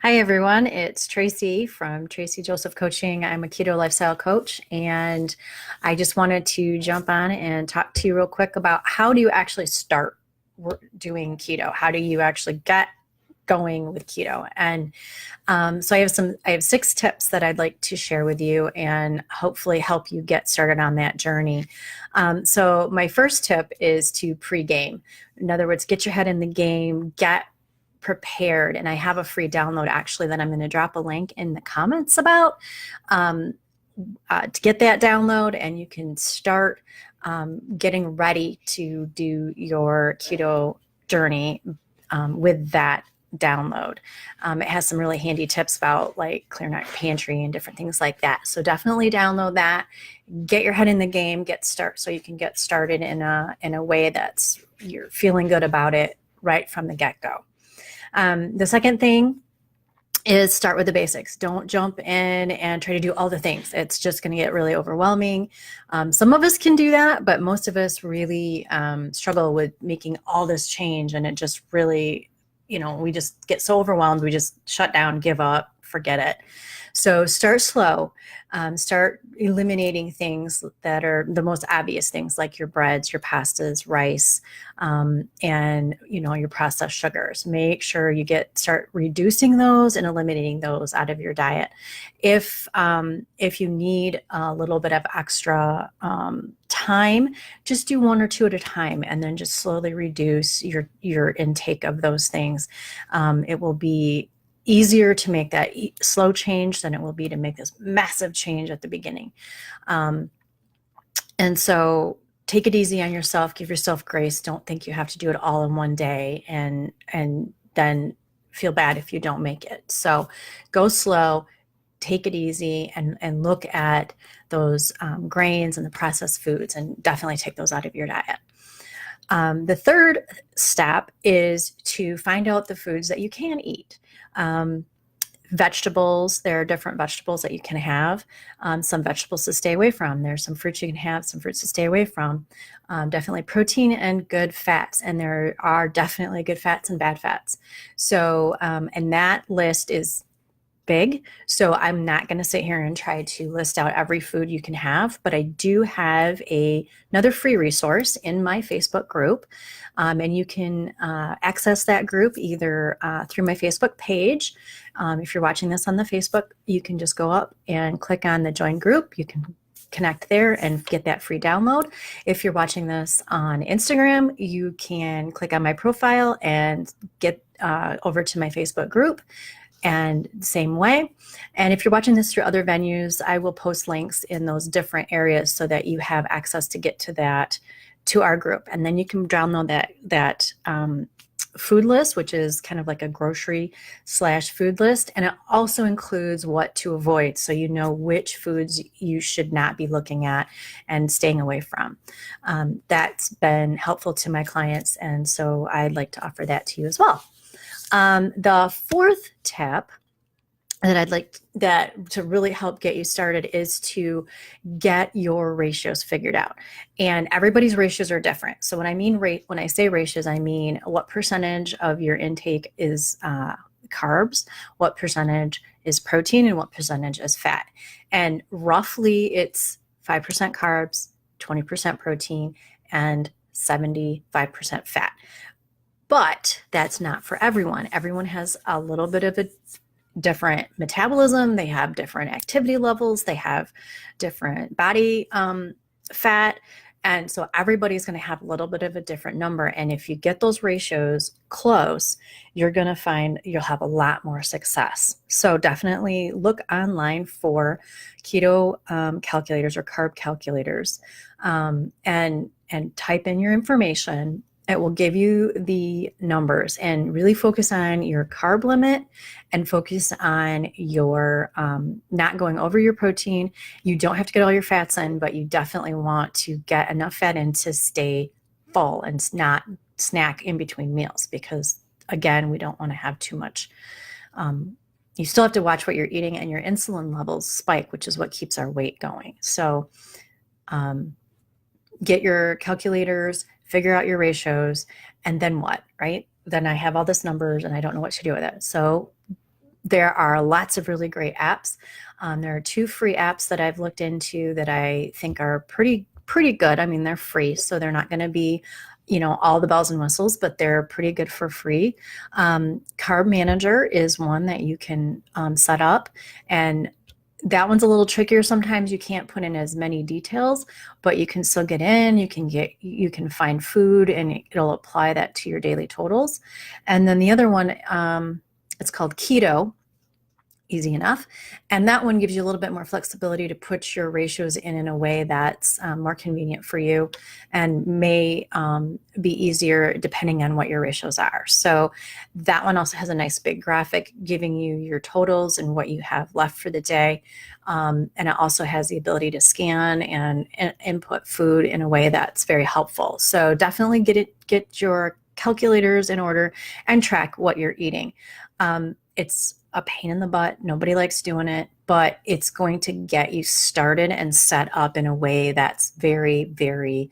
Hi, everyone. It's Tracy from Tracy Joseph Coaching. I'm a keto lifestyle coach, and I just wanted to jump on and talk to you real quick about how do you actually start doing keto? How do you actually get going with keto? And so I have 6 tips that I'd like to share with you and hopefully help you get started on that journey. So my first tip is to pre-game. In other words, get your head in the game, get prepared. And I have a free download actually that I'm going to drop a link in the comments about um, to get that download, and you can start getting ready to do your keto journey with that download. It has some really handy tips about like clearing out your pantry and different things like that. So definitely download that. Get your head in the game. So you can get started in a way that's you're feeling good about it right from the get go. The second thing is start with the basics. Don't jump in and try to do all the things. It's just going to get really overwhelming. Some of us can do that, but most of us really struggle with making all this change. And it just really, we just get so overwhelmed. We just shut down, give up, forget it. So start slow. Start eliminating things that are the most obvious things like your breads, your pastas, rice, and your processed sugars. Make sure you start reducing those and eliminating those out of your diet. If you need a little bit of extra time, just do 1 or 2 at a time, and then just slowly reduce your intake of those things. It will be easier to make that slow change than it will be to make this massive change at the beginning. And so take it easy on yourself, give yourself grace. Don't think you have to do it all in one day and then feel bad if you don't make it. So go slow, take it easy, and look at those grains and the processed foods, and definitely take those out of your diet. The third step is to find out the foods that you can eat. Vegetables, there are different vegetables that you can have. Some vegetables to stay away from. There's some fruits you can have, some fruits to stay away from. Definitely protein and good fats. And there are definitely good fats and bad fats. So, and that list is big. So I'm not going to sit here and try to list out every food you can have, but I do have another free resource in my Facebook group. And you can access that group either through my Facebook page. If you're watching this on the Facebook, you can just go up and click on the join group. You can connect there and get that free download. If you're watching this on Instagram, you can click on my profile and get over to my Facebook group. And same way. And if you're watching this through other venues, I will post links in those different areas so that you have access to get to our group. And then you can download that food list, which is kind of like a grocery/food list. And it also includes what to avoid. So you know which foods you should not be looking at and staying away from. That's been helpful to my clients. And so I'd like to offer that to you as well. The fourth tip that I'd like that to really help get you started is to get your ratios figured out. And everybody's ratios are different. So when I say ratios, I mean what percentage of your intake is carbs, what percentage is protein, and what percentage is fat. And roughly it's 5% carbs, 20% protein, and 75% fat. But that's not for everyone. Everyone has a little bit of a different metabolism. They have different activity levels. They have different body fat. And so everybody's going to have a little bit of a different number. And if you get those ratios close, you're going to find you'll have a lot more success. So definitely look online for keto calculators or carb calculators and type in your information. It will give you the numbers, and really focus on your carb limit and focus on your not going over your protein. You don't have to get all your fats in, but you definitely want to get enough fat in to stay full and not snack in between meals, because again, we don't want to have too much. You still have to watch what you're eating, and your insulin levels spike, which is what keeps our weight going. So get your calculators, figure out your ratios, and then what, right? Then I have all this numbers and I don't know what to do with it. So There are lots of really great apps. There are 2 free apps that I've looked into that I think are pretty good. I mean, they're free, so they're not going to be, all the bells and whistles, but they're pretty good for free. Carb Manager is one that you can set up, and that one's a little trickier. Sometimes you can't put in as many details, but you can still get in. You can find food, and it'll apply that to your daily totals. And then the other one, it's called Keto. Easy enough. And that one gives you a little bit more flexibility to put your ratios in a way that's more convenient for you, and may be easier depending on what your ratios are. So that one also has a nice big graphic giving you your totals and what you have left for the day. And it also has the ability to scan and input food in a way that's very helpful. So definitely get your calculators in order and track what you're eating. It's a pain in the butt. Nobody likes doing it, but it's going to get you started and set up in a way that's very, very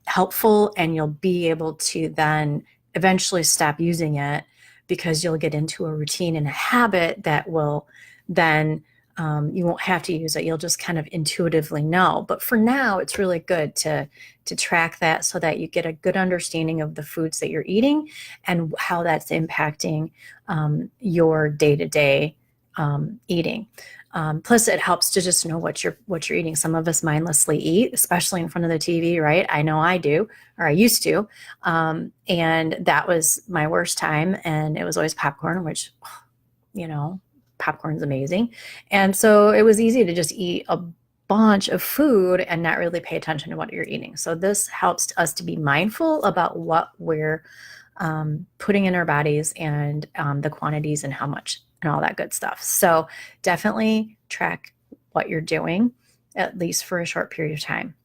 helpful. And you'll be able to then eventually stop using it, because you'll get into a routine and a habit that will then, you won't have to use it. You'll just kind of intuitively know. But for now, it's really good to track that, so that you get a good understanding of the foods that you're eating and how that's impacting your day-to-day eating. Plus, it helps to just know what you're eating. Some of us mindlessly eat, especially in front of the TV, right? I know I do, or I used to. And that was my worst time. And it was always popcorn, which, popcorn's amazing. And so it was easy to just eat a bunch of food and not really pay attention to what you're eating. So this helps us to be mindful about what we're putting in our bodies, and the quantities and how much and all that good stuff. So definitely track what you're doing, at least for a short period of time.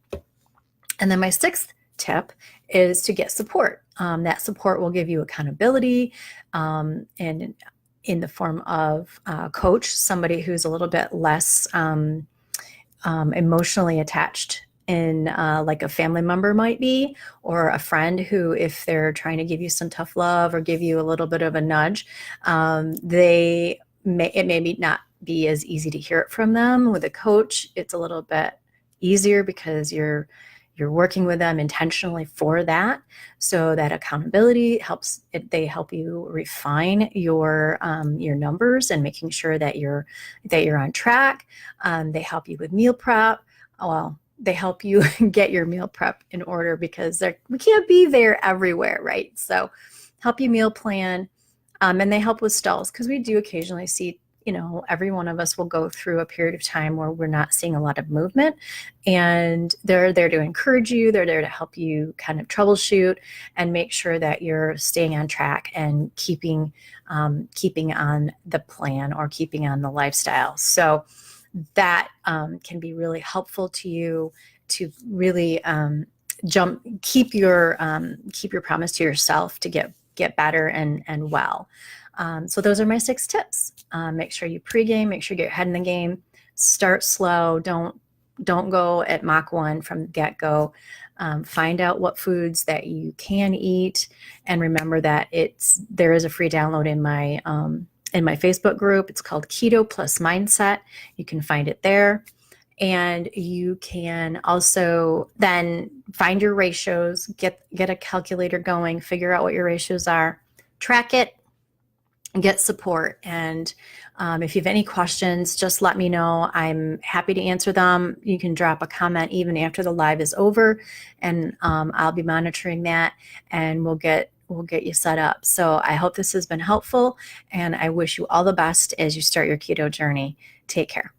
And then my 6th tip is to get support. That support will give you accountability, and in the form of a coach, somebody who's a little bit less emotionally attached, in like a family member might be, or a friend who, if they're trying to give you some tough love or give you a little bit of a nudge, it may not be as easy to hear it from them. With a coach, it's a little bit easier, because you're working with them intentionally for that. So that accountability helps. They help you refine your numbers and making sure that you're on track. They help you with meal prep. Well, they help you get your meal prep in order, because we can't be there everywhere, right? So help you meal plan, and they help with stalls, because we do occasionally see, every one of us will go through a period of time where we're not seeing a lot of movement, and they're there to encourage you. They're there to help you kind of troubleshoot and make sure that you're staying on track and keeping on the plan, or keeping on the lifestyle. So that can be really helpful to you to really keep your promise to yourself to get better and well. So those are my 6 tips. Make sure you pregame, make sure you get your head in the game, start slow. Don't go at Mach 1 from the get-go. Find out what foods that you can eat, and remember that there is a free download in my Facebook group. It's called Keto Plus Mindset. You can find it there. And you can also then find your ratios, get a calculator going, figure out what your ratios are, track it, and get support. And if you have any questions, just let me know. I'm happy to answer them. You can drop a comment even after the live is over, and I'll be monitoring that, and we'll get you set up. So I hope this has been helpful, and I wish you all the best as you start your keto journey. Take care.